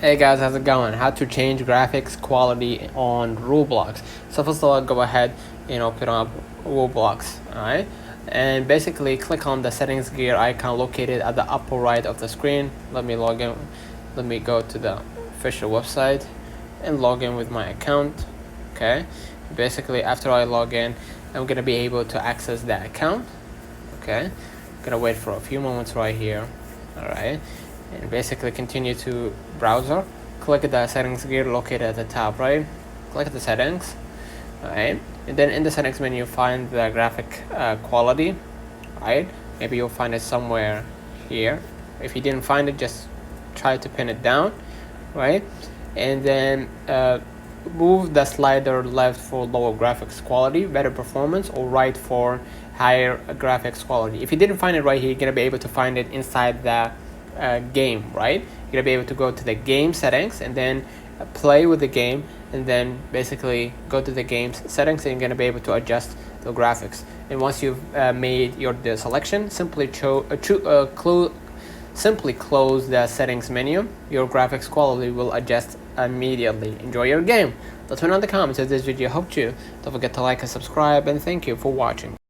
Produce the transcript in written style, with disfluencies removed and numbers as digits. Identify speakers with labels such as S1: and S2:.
S1: Hey guys, how's it going? How to change graphics quality on Roblox. So first of all, go ahead and open up Roblox, alright? And basically click on the settings gear icon located at the upper right of the screen. Let me log in. Let me go to the official website and log in with my account. Okay. Basically after I log in, I'm gonna be able to access that account. Okay. I'm gonna wait for a few moments right here. Alright. And basically continue to browser, click the settings gear located at the top right, click the settings, right, and then in the settings menu find the graphic quality, right. Maybe you'll find it somewhere here. If you didn't find it, just try to pin it down, right, and then move the slider left for lower graphics quality, better performance, or right for higher graphics quality. If you didn't find it right here, you're gonna be able to find it inside the game, right? You're gonna be able to go to the game settings and then play with the game, and then basically go to the game's settings and you're gonna be able to adjust the graphics. And once you've made your selection, simply simply close the settings menu. Your graphics quality will adjust immediately. Enjoy your game. Let me know in the comments if this video helped you. Don't forget to like and subscribe, and thank you for watching.